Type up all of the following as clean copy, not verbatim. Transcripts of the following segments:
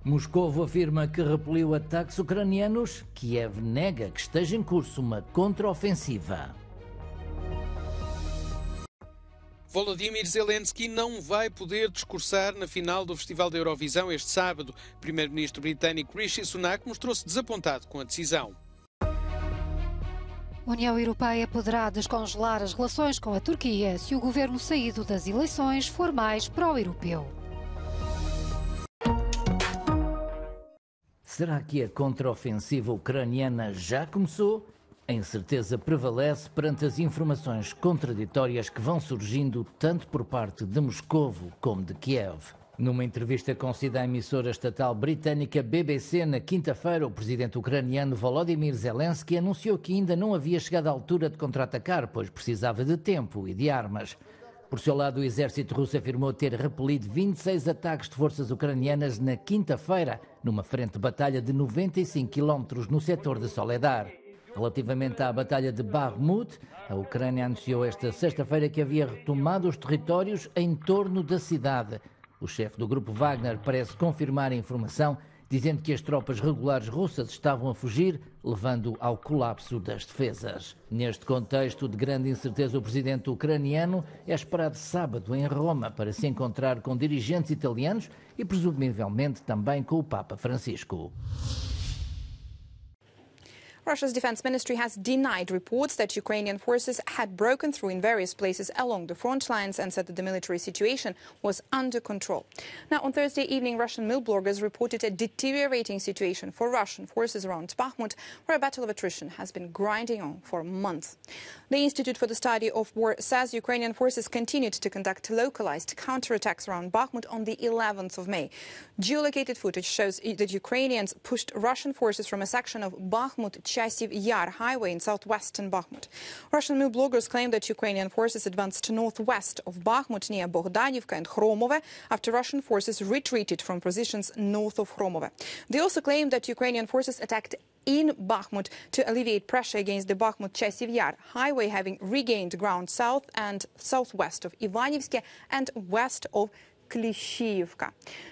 Moscovo afirma que repeliu ataques ucranianos. Kiev nega que esteja em curso uma contraofensiva. Volodymyr Zelensky não vai poder discursar na final do Festival da Eurovisão este sábado. O primeiro-ministro britânico Rishi Sunak mostrou-se desapontado com a decisão. A União Europeia poderá descongelar as relações com a Turquia se o governo saído das eleições for mais pró-europeu. Será que a contraofensiva ucraniana já começou? A incerteza prevalece perante as informações contraditórias que vão surgindo tanto por parte de Moscovo como de Kiev. Numa entrevista concedida à emissora estatal britânica BBC na quinta-feira, o presidente ucraniano Volodymyr Zelensky anunciou que ainda não havia chegado à altura de contra-atacar, pois precisava de tempo e de armas. Por seu lado, o exército russo afirmou ter repelido 26 ataques de forças ucranianas na quinta-feira, numa frente de batalha de 95 km no setor de Soledar. Relativamente à batalha de Bakhmut, a Ucrânia anunciou esta sexta-feira que havia retomado os territórios em torno da cidade. O chefe do grupo Wagner parece confirmar a informação, dizendo que as tropas regulares russas estavam a fugir, levando ao colapso das defesas. Neste contexto de grande incerteza, o presidente ucraniano é esperado sábado em Roma para se encontrar com dirigentes italianos e presumivelmente também com o Papa Francisco. Russia's defense ministry has denied reports that Ukrainian forces had broken through in various places along the front lines and said that the military situation was under control. Now, on Thursday evening, Russian mill bloggers reported a deteriorating situation for Russian forces around Bakhmut, where a battle of attrition has been grinding on for months. The Institute for the Study of War says Ukrainian forces continued to conduct localized counterattacks around Bakhmut on the 11th of May. Geolocated footage shows that Ukrainians pushed Russian forces from a section of Bakhmut-Chasiv Yar highway in southwestern Bakhmut. Russian mill bloggers claim that Ukrainian forces advanced northwest of Bakhmut near Bogdanivka and Khromove after Russian forces retreated from positions north of Khromove. They also claim that Ukrainian forces attacked in Bakhmut to alleviate pressure against the Bakhmut-Chasiv Yar highway, having regained ground south and southwest of Ivanivske and west of Klishchiivka.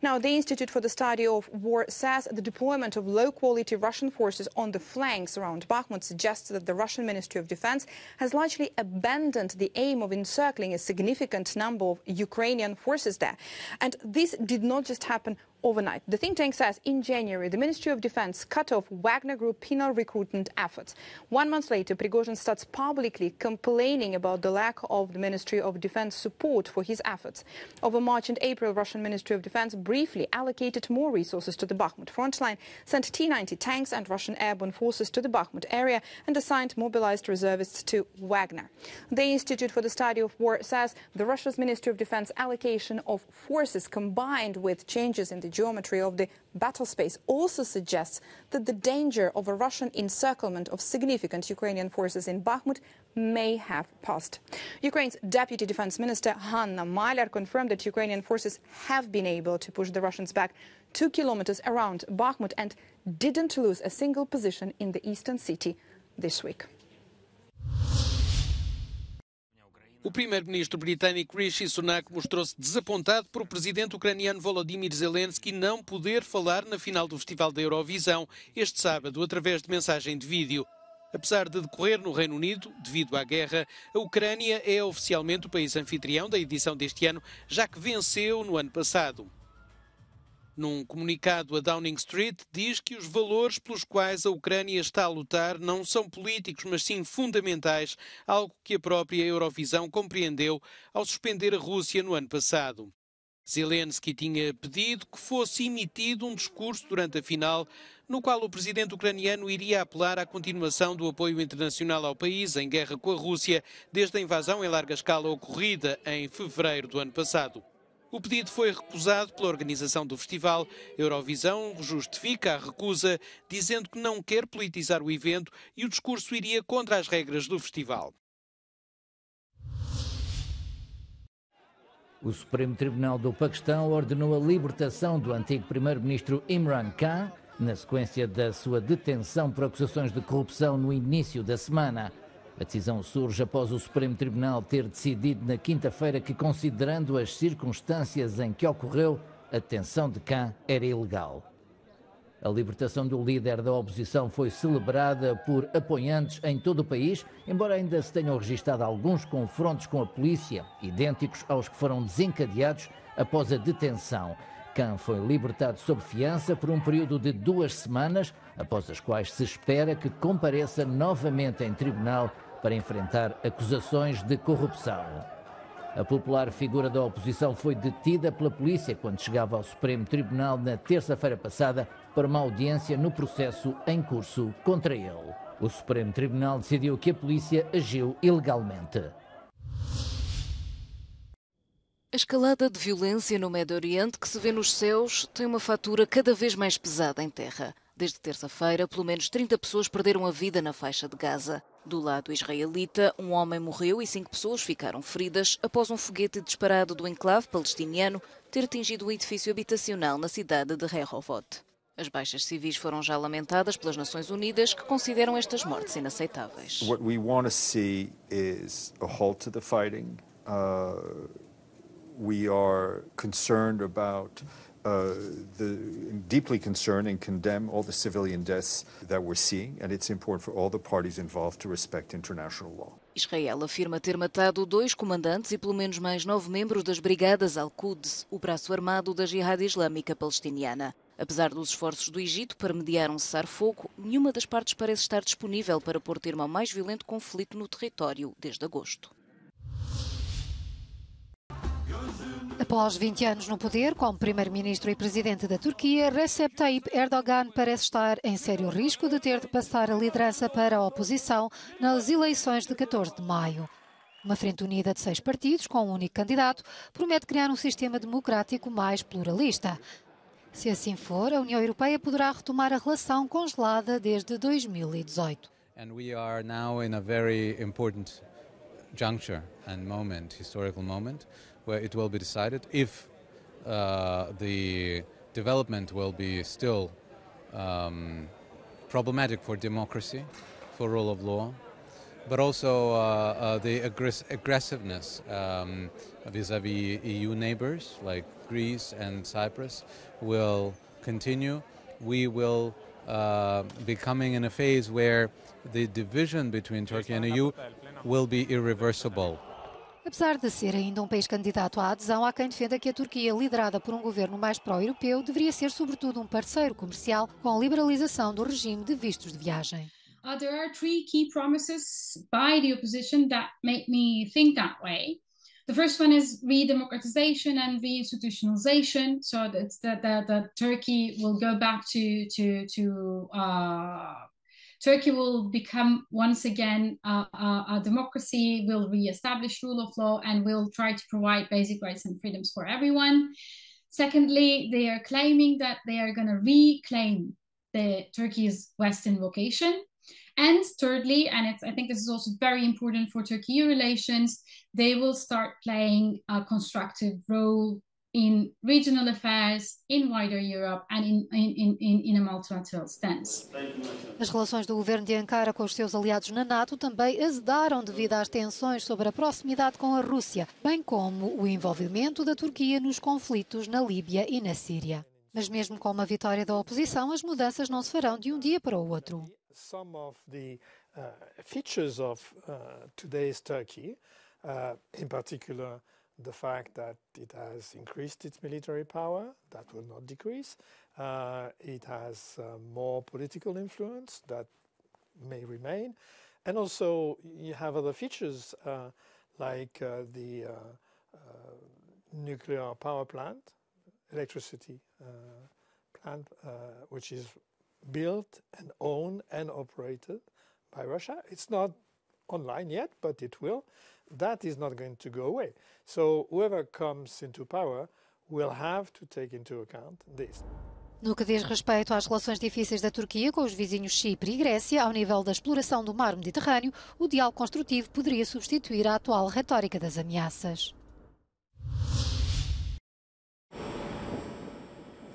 Now, the Institute for the Study of War says the deployment of low-quality Russian forces on the flanks around Bakhmut suggests that the Russian Ministry of Defense has largely abandoned the aim of encircling a significant number of Ukrainian forces there. And this did not just happen overnight. The think tank says in January, the Ministry of Defense cut off Wagner Group penal recruitment efforts. 1 month later, Prigozhin starts publicly complaining about the lack of the Ministry of Defense support for his efforts. Over March and April, Russian Ministry of Defense briefly allocated more resources to the Bakhmut frontline, sent T-90 tanks and Russian airborne forces to the Bakhmut area, and assigned mobilized reservists to Wagner. The Institute for the Study of War says the Russia's Ministry of Defense allocation of forces combined with changes in the geometry of the battle space also suggests that the danger of a Russian encirclement of significant Ukrainian forces in Bakhmut may have passed. Ukraine's Deputy Defense Minister Hanna Maliar confirmed that Ukrainian forces have been able to push the Russians back 2 kilometers around Bakhmut and didn't lose a single position in the eastern city this week. O primeiro-ministro britânico Rishi Sunak mostrou-se desapontado por o presidente ucraniano Volodymyr Zelensky não poder falar na final do Festival da Eurovisão este sábado através de mensagem de vídeo. Apesar de decorrer no Reino Unido, devido à guerra, a Ucrânia é oficialmente o país anfitrião da edição deste ano, já que venceu no ano passado. Num comunicado, a Downing Street diz que os valores pelos quais a Ucrânia está a lutar não são políticos, mas sim fundamentais, algo que a própria Eurovisão compreendeu ao suspender a Rússia no ano passado. Zelensky tinha pedido que fosse emitido um discurso durante a final, no qual o presidente ucraniano iria apelar à continuação do apoio internacional ao país em guerra com a Rússia, desde a invasão em larga escala ocorrida em fevereiro do ano passado. O pedido foi recusado pela organização do festival. A Eurovisão justifica a recusa, dizendo que não quer politizar o evento e o discurso iria contra as regras do festival. O Supremo Tribunal do Paquistão ordenou a libertação do antigo primeiro-ministro Imran Khan, na sequência da sua detenção por acusações de corrupção no início da semana. A decisão surge após o Supremo Tribunal ter decidido na quinta-feira que, considerando as circunstâncias em que ocorreu, a detenção de Khan era ilegal. A libertação do líder da oposição foi celebrada por apoiantes em todo o país, embora ainda se tenham registado alguns confrontos com a polícia, idênticos aos que foram desencadeados após a detenção. Khan foi libertado sob fiança por um período de 2 semanas, após as quais se espera que compareça novamente em tribunal para enfrentar acusações de corrupção. A popular figura da oposição foi detida pela polícia quando chegava ao Supremo Tribunal na terça-feira passada para uma audiência no processo em curso contra ele. O Supremo Tribunal decidiu que a polícia agiu ilegalmente. A escalada de violência no Médio Oriente que se vê nos céus tem uma fatura cada vez mais pesada em terra. Desde terça-feira, pelo menos 30 pessoas perderam a vida na faixa de Gaza. Do lado israelita, um homem morreu e 5 pessoas ficaram feridas após um foguete disparado do enclave palestiniano ter atingido um edifício habitacional na cidade de Rehovot. As baixas civis foram já lamentadas pelas Nações Unidas, que consideram estas mortes inaceitáveis. What we want to see is a halt to the fighting. We are concerned about deeply concerned and condemn all the civilian deaths that we're seeing, and it's important for all the parties involved to respect international law. Israel afirma ter matado 2 comandantes e pelo menos mais 9 membros das Brigadas Al-Quds, o braço armado da Jihad Islâmica Palestiniana. Apesar dos esforços do Egito para mediar um cessar-fogo, nenhuma das partes parece estar disponível para pôr termo ao mais violento conflito no território desde agosto. Após 20 anos no poder, como primeiro-ministro e presidente da Turquia, Recep Tayyip Erdogan parece estar em sério risco de ter de passar a liderança para a oposição nas eleições de 14 de maio. Uma frente unida de 6 partidos, com um único candidato, promete criar um sistema democrático mais pluralista. Se assim for, a União Europeia poderá retomar a relação congelada desde 2018. And we are now in a very important juncture and moment, historical moment, where it will be decided if the development will be still problematic for democracy, for rule of law, but also the aggressiveness vis-à-vis EU neighbors like Greece and Cyprus will continue. We will be coming in a phase where the division between Turkey and EU will be irreversible. Apesar de ser ainda um país candidato à adesão, há quem defenda que a Turquia, liderada por um governo mais pró-europeu, deveria ser sobretudo um parceiro comercial com a liberalização do regime de vistos de viagem. There are 3 key promises by the opposition that make me think that way. The first one is re-democratization and re-institutionalization, so that Turkey will go back Turkey will become once again a democracy, will re-establish rule of law, and will try to provide basic rights and freedoms for everyone. Secondly, they are claiming that they are going to reclaim Turkey's Western vocation. And thirdly, and I think this is also very important for Turkey-EU relations, they will start playing a constructive role in regional affairs, in wider Europe and in a multilateral stance. As relações do governo de Ankara com os seus aliados na NATO também azedaram devido às tensões sobre a proximidade com a Rússia, bem como o envolvimento da Turquia nos conflitos na Líbia e na Síria. Mas mesmo com uma vitória da oposição, as mudanças não se farão de um dia para o outro. Some of the features of today's Turkey, in particular the fact that it has increased its military power, that will not decrease. It has more political influence, that may remain. And also you have other features like the nuclear power plant, electricity plant, which is built and owned and operated by Russia. It's not online yet, but it will. That is not going to go away. So whoever comes into power will have to take into account this. No que diz respeito às relações difíceis da Turquia com os vizinhos Chipre e Grécia, ao nível da exploração do mar Mediterrâneo, o diálogo construtivo poderia substituir a atual retórica das ameaças.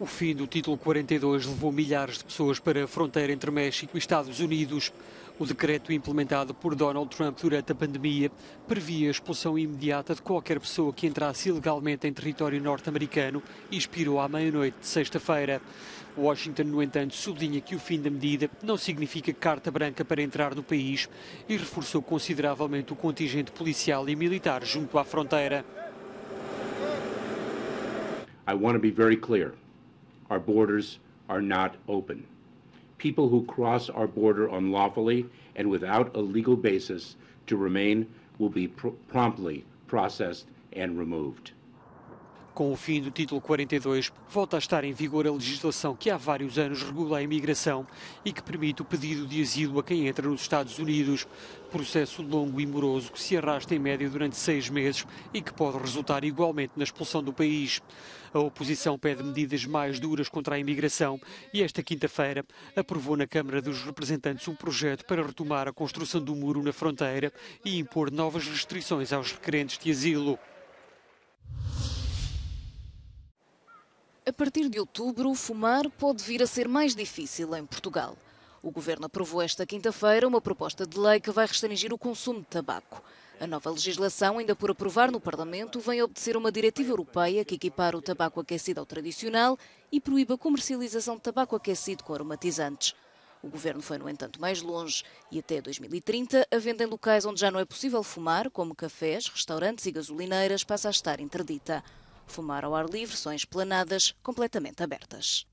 O fim do Título 42 levou milhares de pessoas para a fronteira entre México e Estados Unidos. O decreto implementado por Donald Trump durante a pandemia previa a expulsão imediata de qualquer pessoa que entrasse ilegalmente em território norte-americano e expirou à meia-noite de sexta-feira. Washington, no entanto, sublinha que o fim da medida não significa carta branca para entrar no país e reforçou consideravelmente o contingente policial e militar junto à fronteira. I want to be very clear. Our borders are not open. People who cross our border unlawfully and without a legal basis to remain will be promptly processed and removed. Com o fim do Título 42, volta a estar em vigor a legislação que há vários anos regula a imigração e que permite o pedido de asilo a quem entra nos Estados Unidos. Processo longo e moroso que se arrasta em média durante 6 meses e que pode resultar igualmente na expulsão do país. A oposição pede medidas mais duras contra a imigração e esta quinta-feira aprovou na Câmara dos Representantes um projeto para retomar a construção do muro na fronteira e impor novas restrições aos requerentes de asilo. A partir de outubro, fumar pode vir a ser mais difícil em Portugal. O Governo aprovou esta quinta-feira uma proposta de lei que vai restringir o consumo de tabaco. A nova legislação, ainda por aprovar no Parlamento, vem obedecer uma diretiva europeia que equipara o tabaco aquecido ao tradicional e proíbe a comercialização de tabaco aquecido com aromatizantes. O Governo foi, no entanto, mais longe e até 2030 a venda em locais onde já não é possível fumar, como cafés, restaurantes e gasolineiras, passa a estar interdita. Fumar ao ar livre são em esplanadas completamente abertas.